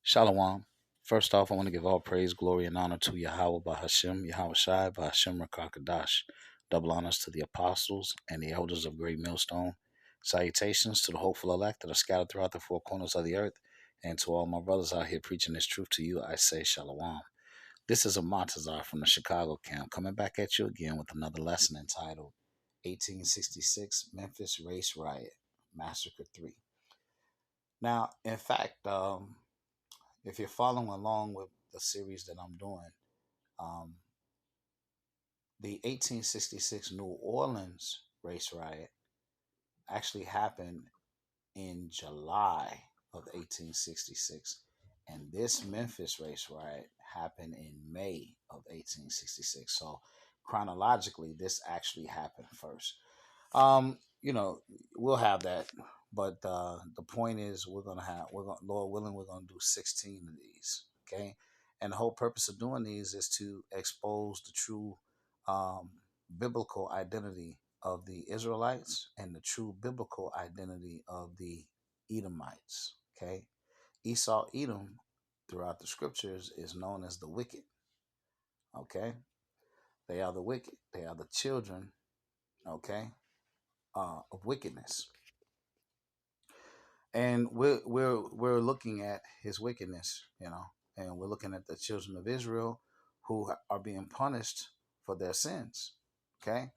Shalom. First off, I want to give all praise, glory, and honor to Yahweh Bahashim, Yahweh Shai, Bahashim Rakakadash. Double honors to the apostles and the elders of Great Millstone. Salutations to the hopeful elect that are scattered throughout the four corners of the earth. And to all my brothers out here preaching this truth to you, I say Shalom. This is a Montazar from the Chicago camp coming back at you again with another lesson entitled 1866 Memphis Race Riot, Massacre 3. Now, in fact, if you're following along with the series that I'm doing, um, the 1866 New Orleans race riot actually happened in July of 1866, and this Memphis race riot happened in May of 1866. So chronologically, this actually happened first. We'll have that, but the point is, Lord willing, we're gonna do 16 of these. Okay, and the whole purpose of doing these is to expose the true um, biblical identity of the Israelites and the true biblical identity of the Edomites. Okay, Esau, Edom, throughout the scriptures, is known as the wicked. Okay, they are the wicked. They are the children. Okay, of wickedness, and we're looking at his wickedness, and we're looking at the children of Israel who are being punished for their sins. Okay,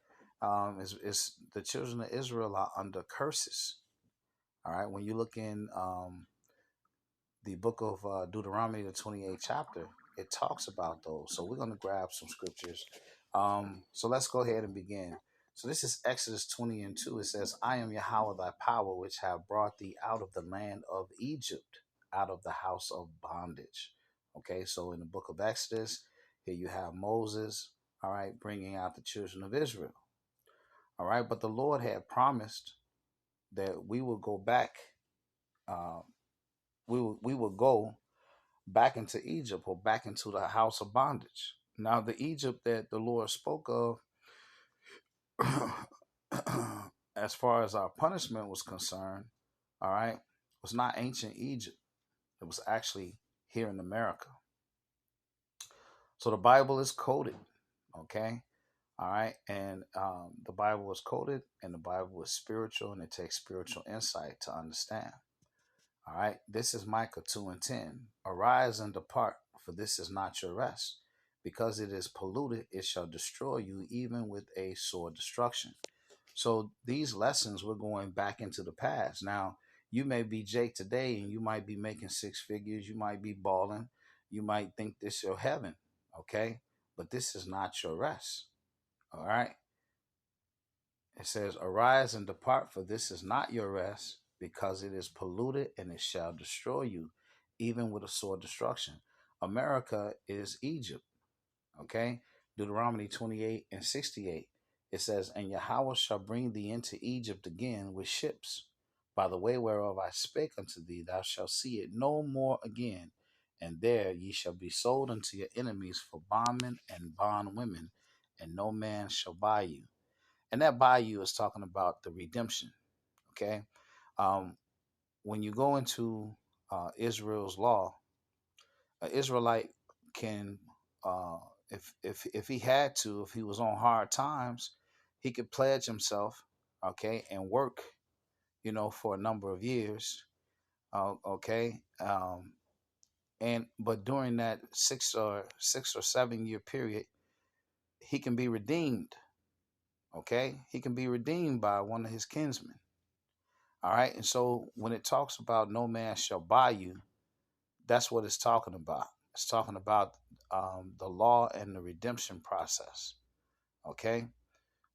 is the children of Israel are under curses. All right, when you look in the book of Deuteronomy, the 28th chapter, it talks about those. So we're going to grab some scriptures. So let's go ahead and begin. So this is Exodus 20 and 2. It says, I am Yahweh thy power, which have brought thee out of the land of Egypt, out of the house of bondage. Okay, so in the book of Exodus, here you have Moses, all right, bringing out the children of Israel. All right, but the Lord had promised that we will go back, uh, we will go back into Egypt or back into the house of bondage. Now, the Egypt that the Lord spoke of, as far as our punishment was concerned, all right, was not ancient Egypt. It was actually here in America. So the Bible is coded, okay? All right, and the Bible was coded, and the Bible is spiritual, and it takes spiritual insight to understand. All right, this is Micah 2 and 10. Arise and depart, for this is not your rest. Because it is polluted, it shall destroy you, even with a sore destruction. So these lessons, we're going back into the past. Now, you may be Jake today, and you might be making six figures. You might be balling. You might think this is your heaven, okay? But this is not your rest, all right? It says, arise and depart, for this is not your rest, because it is polluted, and it shall destroy you, even with a sore destruction. America is Egypt, okay? Deuteronomy 28 and 68. It says, and Yahweh shall bring thee into Egypt again with ships. By the way whereof I spake unto thee, thou shalt see it no more again. And there ye shall be sold unto your enemies for bondmen and bondwomen, and no man shall buy you. And that bayou is talking about the redemption. Okay, um, when you go into Israel's law, an Israelite can, uh, if he had to, if he was on hard times, he could pledge himself, okay, and work, for a number of years, okay, and but during that 6 or 7 year period, he can be redeemed. Okay, he can be redeemed by one of his kinsmen. All right. And so when it talks about no man shall buy you, that's what it's talking about. It's talking about the law and the redemption process. Okay.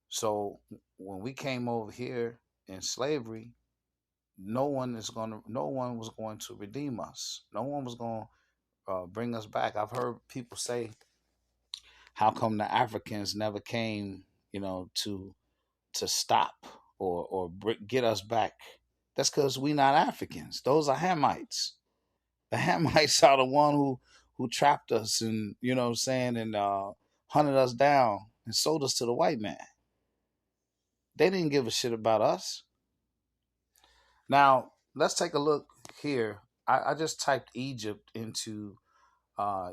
So when we came over here in slavery, no one was going to redeem us. No one was going to bring us back. I've heard people say, how come the Africans never came, to stop or get us back? That's because we not Africans. Those are Hamites. The Hamites are the one who trapped us and what I'm saying, and hunted us down and sold us to the white man. They didn't give a shit about us. Now let's take a look here I just typed Egypt into uh,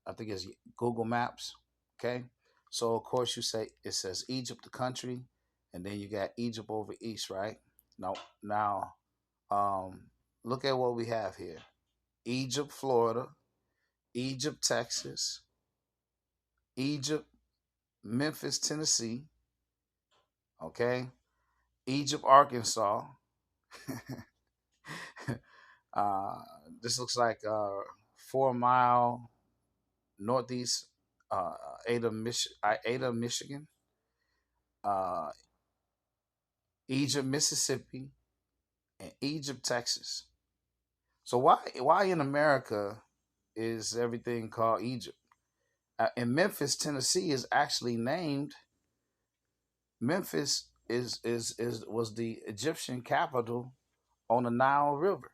I think it's Google Maps. Okay, so of course you say it says Egypt, the country, and then you got Egypt over east, right? Now, um, look at what we have here: Egypt, Florida, Egypt, Texas, Egypt, Memphis, Tennessee. Okay, Egypt, Arkansas. uh, this looks like 4 mile northeast Ada, Michigan, uh, Egypt, Mississippi, and Egypt, Texas. So why in America is everything called Egypt? And Memphis, Tennessee, is actually named. Memphis is was the Egyptian capital on the Nile River.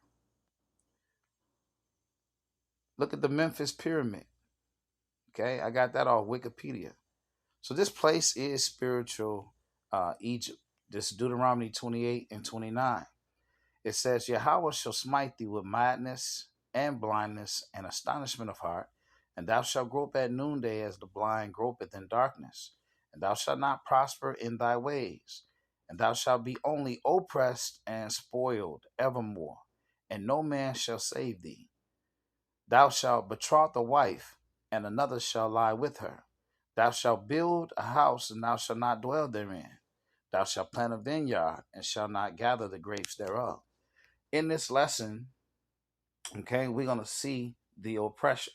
Look at the Memphis pyramid. Okay, I got that off Wikipedia. So this place is spiritual Egypt. This Deuteronomy 28 and 29. It says, Yahweh shall smite thee with madness and blindness and astonishment of heart, and thou shalt grope at noonday as the blind gropeth in darkness, and thou shalt not prosper in thy ways, and thou shalt be only oppressed and spoiled evermore, and no man shall save thee. Thou shalt betroth a wife, and another shall lie with her. Thou shalt build a house, and thou shalt not dwell therein. Thou shalt plant a vineyard, and shalt not gather the grapes thereof. In this lesson, okay, we're going to see the oppression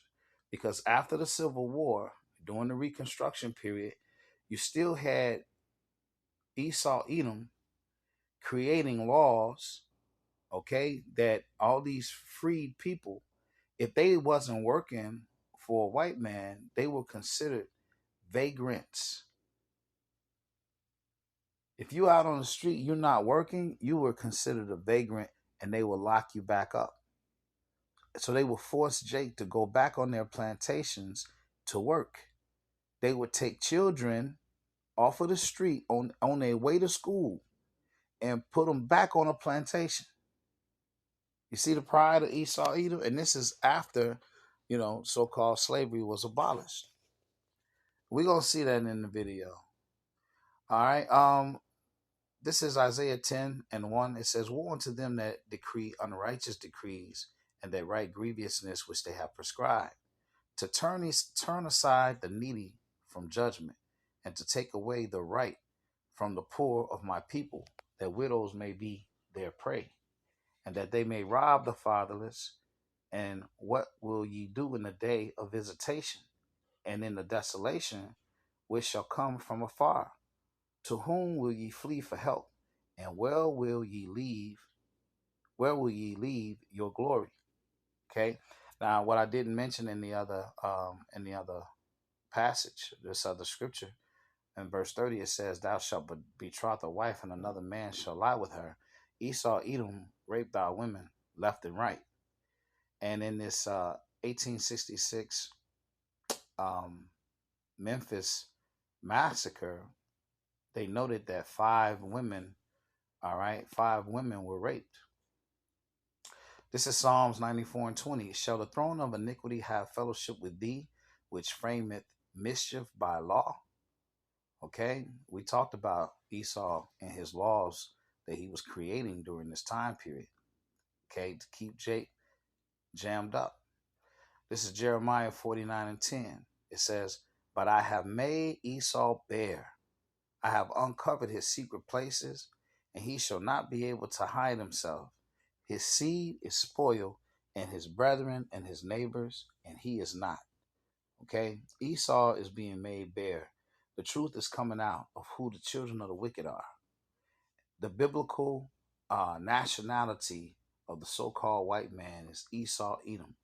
because after the Civil War, during the Reconstruction period, you still had Esau, Edom creating laws, okay, that all these freed people, if they wasn't working for a white man, they were considered vagrants. If you out on the street, you're not working, you were considered a vagrant and they will lock you back up. So they would force Jake to go back on their plantations to work. They would take children off of the street on their way to school and put them back on a plantation. You see the pride of Esau Edom? And this is after, so-called slavery was abolished. We're going to see that in the video. All right. This is Isaiah 10 and 1. It says, Woe unto them that decree unrighteous decrees and that write grievousness which they have prescribed, to turn aside the needy from judgment, and to take away the right from the poor of my people, that widows may be their prey, and that they may rob the fatherless. And what will ye do in the day of visitation, and in the desolation which shall come from afar? To whom will ye flee for help? And where will ye leave your glory? Okay. Now, what I didn't mention in the other passage, this other scripture, in verse 30, it says, Thou shalt betroth a wife, and another man shall lie with her. Esau, Edom, raped our women left and right. And in this 1866 um, Memphis massacre, they noted that five women were raped. This is Psalms 94 and 20. Shall the throne of iniquity have fellowship with thee, which frameth mischief by law? Okay, we talked about Esau and his laws that he was creating during this time period, okay, to keep Jake jammed up. This is Jeremiah 49 and 10. It says, But I have made Esau bare. I have uncovered his secret places, and he shall not be able to hide himself. His seed is spoiled, and his brethren and his neighbors, and he is not. Okay? Esau is being made bare. The truth is coming out of who the children of the wicked are. The biblical nationality of the so-called white man is Esau Edom.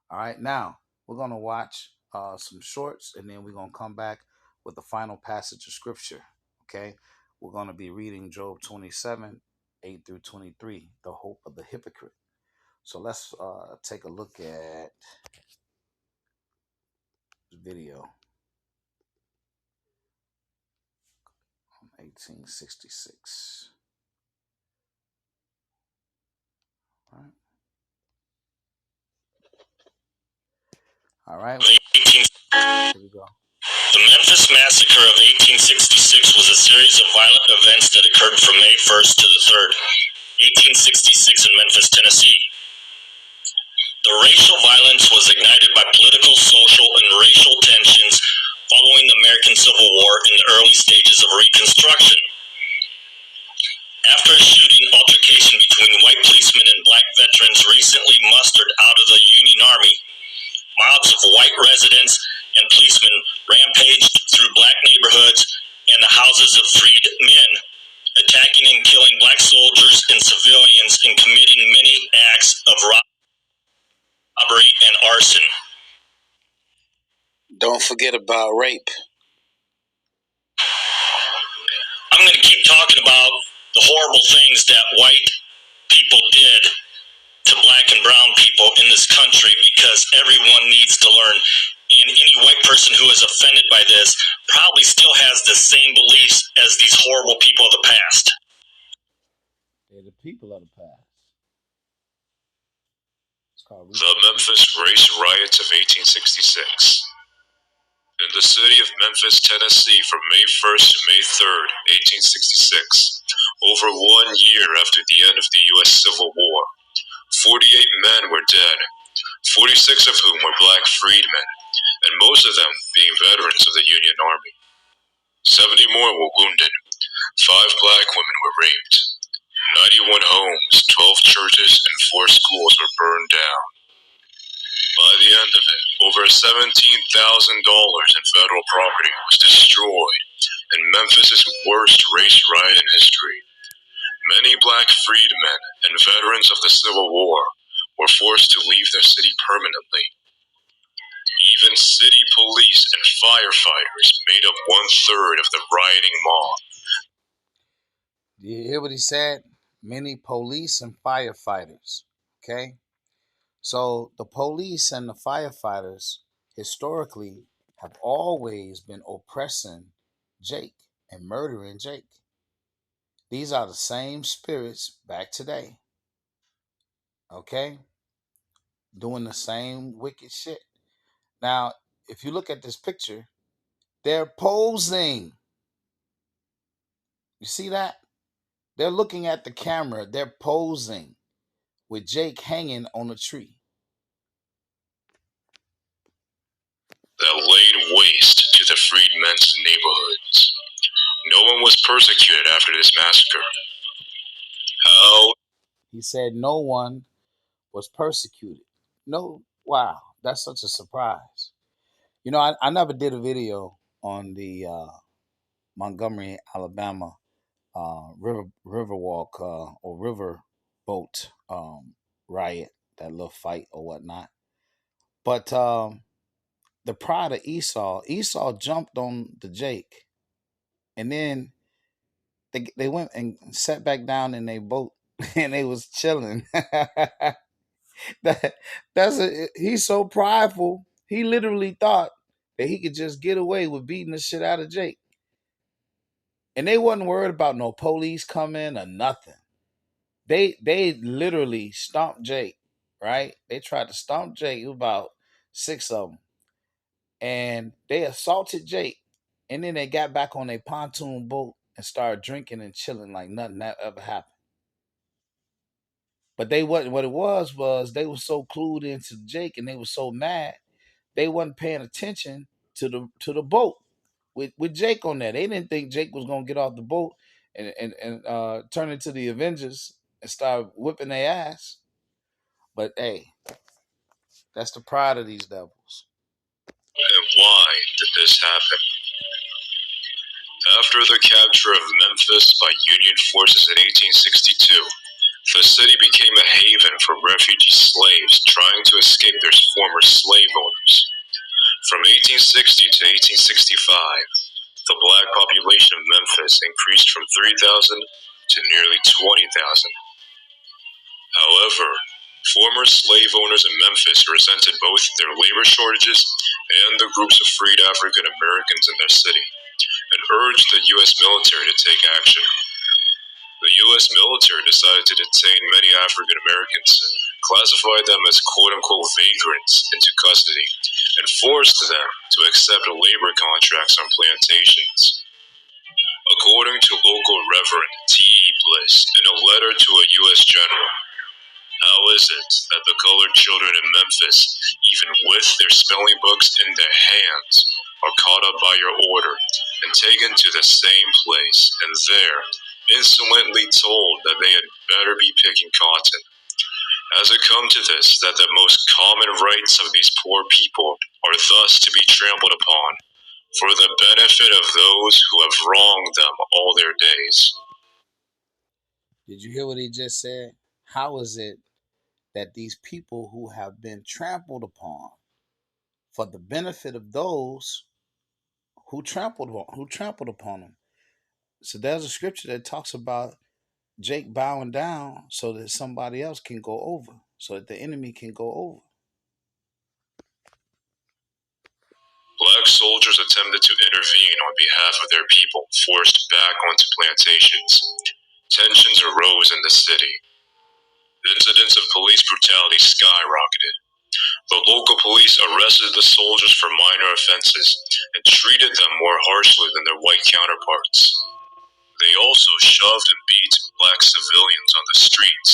All right, now we're going to watch some shorts, and then we're going to come back with the final passage of scripture. Okay, we're going to be reading Job 27, 8 through 23, the hope of the hypocrite. So let's take a look at the video. 1866. All right. All right. Here we go. The Memphis Massacre of 1866 was a series of violent events that occurred from May 1st to the 3rd, 1866 in Memphis, Tennessee. The racial violence was ignited by political, social, and racial tensions following the American Civil War in the early stages of Reconstruction. After a shooting altercation between white policemen and black veterans recently mustered out of the Union Army, mobs of white residents and policemen rampaged through black neighborhoods and the houses of freed men, attacking and killing black soldiers and civilians and committing many acts of robbery and arson. Don't forget about rape. I'm going to keep talking about the horrible things that white people did to black and brown people in this country, because everyone needs to learn. And any white person who is offended by this probably still has the same beliefs as these horrible people of the past. They're the people of the past. The Memphis Race Riots of 1866. In the city of Memphis, Tennessee, from May 1st to May 3rd, 1866, over 1 year after the end of the U.S. Civil War, 48 men were dead, 46 of whom were black freedmen, and most of them being veterans of the Union Army. 70 more were wounded, 5 black women were raped, 91 homes, 12 churches, and 4 schools were burned down. By the end of it, over $17,000 in federal property was destroyed in Memphis' worst race riot in history. Many black freedmen and veterans of the Civil War were forced to leave their city permanently. Even city police and firefighters made up 1/3 of the rioting mob. Do you hear what he said? Many police and firefighters. Okay? So the police and the firefighters historically have always been oppressing Jake and murdering Jake. These are the same spirits back today. Okay? Doing the same wicked shit. Now, if you look at this picture, they're posing. You see that? They're looking at the camera. They're posing with Jake hanging on a tree. That laid waste to the freedmen's neighborhoods. No one was persecuted after this massacre. How? He said no one was persecuted. No, wow, that's such a surprise. You know, I never did a video on the Montgomery, Alabama Riverwalk or Riverboat riot, that little fight or whatnot. But the pride of Esau jumped on the Jake, and then they went and sat back down in their boat, and they was chilling. He's so prideful. He literally thought that he could just get away with beating the shit out of Jake. And they wasn't worried about no police coming or nothing. They literally stomped Jake, right? They tried to stomp Jake. It was about 6 of them. And they assaulted Jake. And then they got back on their pontoon boat and started drinking and chilling like nothing that ever happened. But they wasn't, what it was they were so clued into Jake, and they were so mad they wasn't paying attention to the boat with Jake on there. They didn't think Jake was gonna get off the boat and turn into the Avengers and start whipping their ass. But hey, that's the pride of these devils. And why did this happen? After the capture of Memphis by Union forces in 1862, the city became a haven for refugee slaves trying to escape their former slave owners. From 1860 to 1865, the black population of Memphis increased from 3,000 to nearly 20,000. However, former slave owners in Memphis resented both their labor shortages and the groups of freed African Americans in their city, and urged the U.S. military to take action. The U.S. military decided to detain many African Americans, classified them as quote-unquote vagrants, into custody, and forced them to accept labor contracts on plantations. According to local Reverend T. Bliss in a letter to a U.S. general, how is it that the colored children in Memphis, even with their spelling books in their hands, are caught up by your order and taken to the same place, and there insolently told that they had better be picking cotton? Has it come to this, that the most common rights of these poor people are thus to be trampled upon, for the benefit of those who have wronged them all their days? Did you hear what he just said? How is it that these people who have been trampled upon for the benefit of those who trampled upon them? So there's a scripture that talks about Jake bowing down so that somebody else can go over, so that the enemy can go over. Black soldiers attempted to intervene on behalf of their people, forced back onto plantations. Tensions arose in the city. Incidents of police brutality skyrocketed. The local police arrested the soldiers for minor offenses and treated them more harshly than their white counterparts. They also shoved and beat black civilians on the streets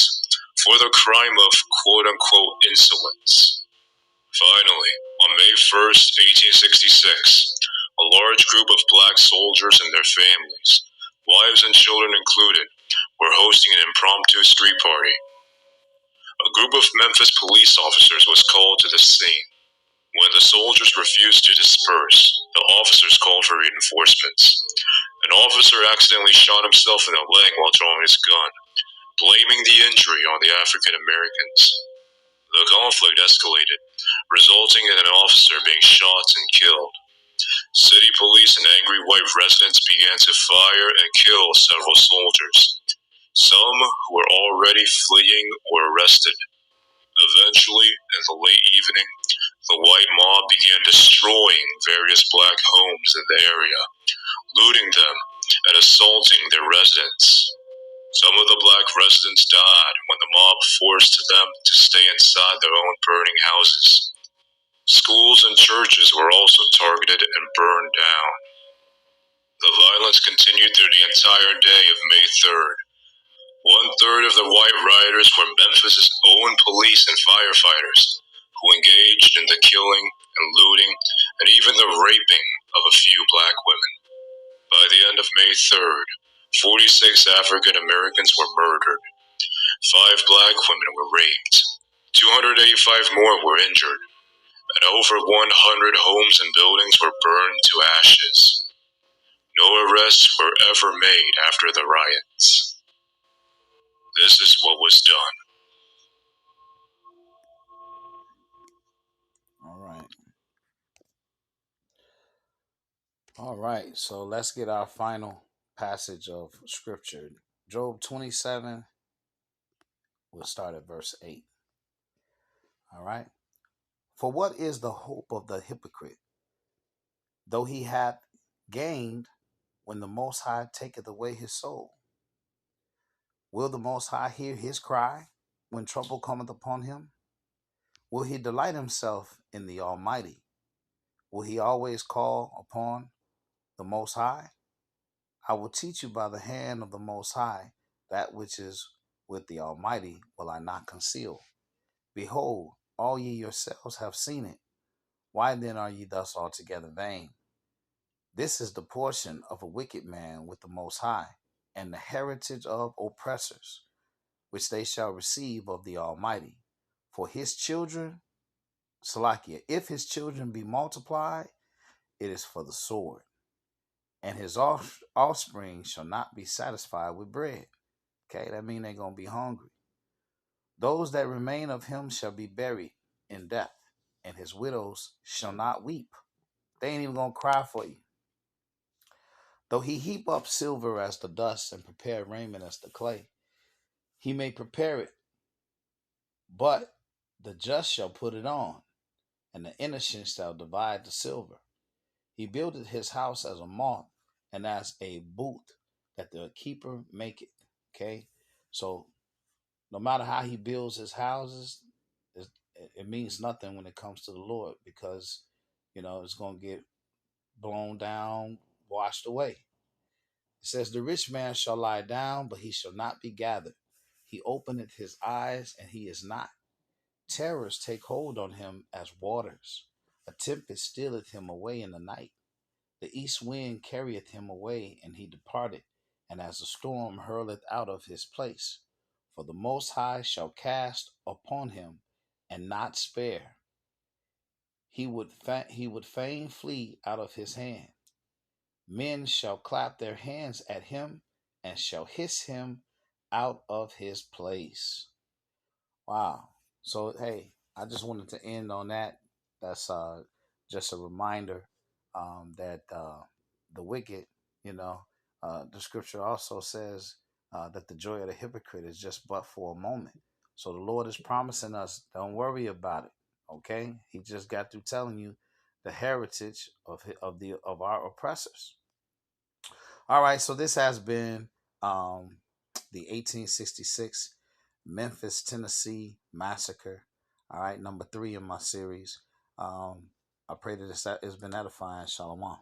for the crime of quote-unquote insolence. Finally, on May 1st, 1866, a large group of black soldiers and their families, wives and children included, were hosting an impromptu street party. A group of Memphis police officers was called to the scene. When the soldiers refused to disperse, the officers called for reinforcements. An officer accidentally shot himself in the leg while drawing his gun, blaming the injury on the African Americans. The conflict escalated, resulting in an officer being shot and killed. City police and angry white residents began to fire and kill several soldiers. Some who were already fleeing were arrested. Eventually, in the late evening, the white mob began destroying various black homes in the area, looting them and assaulting their residents. Some of the black residents died when the mob forced them to stay inside their own burning houses. Schools and churches were also targeted and burned down. The violence continued through the entire day of May 3rd. 1/3 of the white rioters were Memphis's own police and firefighters, who engaged in the killing and looting and even the raping of a few black women. By the end of May 3rd, 46 African Americans were murdered. 5 black women were raped. 285 more were injured, and over 100 homes and buildings were burned to ashes. No arrests were ever made after the riots. This is what was done. All right. All right. So let's get our final passage of scripture. Job 27. We'll start at verse 8. All right. For what is the hope of the hypocrite, though he hath gained, when the Most High taketh away his soul? Will the Most High hear his cry when trouble cometh upon him? Will he delight himself in the Almighty? Will he always call upon the Most High? I will teach you by the hand of the Most High that which is with the Almighty will I not conceal. Behold, all ye yourselves have seen it. Why then are ye thus altogether vain? This is the portion of a wicked man with the Most High, and the heritage of oppressors, which they shall receive of the Almighty. For his children, Salakia, if his children be multiplied, it is for the sword, and his offspring shall not be satisfied with bread. Okay, that means they're going to be hungry. Those that remain of him shall be buried in death, and his widows shall not weep. They ain't even going to cry for you. Though he heap up silver as the dust and prepare raiment as the clay, he may prepare it, but the just shall put it on, and the innocent shall divide the silver. He buildeth his house as a moth, and as a booth that the keeper maketh. Okay, so no matter how he builds his houses, it means nothing when it comes to the Lord, because It's going to get blown down, washed away. It says, "The rich man shall lie down, but he shall not be gathered. He openeth his eyes, and he is not. Terrors take hold on him as waters. A tempest stealeth him away in the night. The east wind carrieth him away, and he departed, and as a storm hurleth out of his place. For the Most High shall cast upon him, and not spare. He would fain flee out of his hand. Men shall clap their hands at him, and shall hiss him out of his place." Wow. So hey, I just wanted to end on that. That's just a reminder that the wicked, you know, the scripture also says that the joy of the hypocrite is just but for a moment. So the Lord is promising us, don't worry about it. Okay, He just got through telling you the heritage of our oppressors. All right, so this has been um, the 1866 Memphis, Tennessee massacre. All right, number 3 in my series. I pray that it's been edifying. Shalom.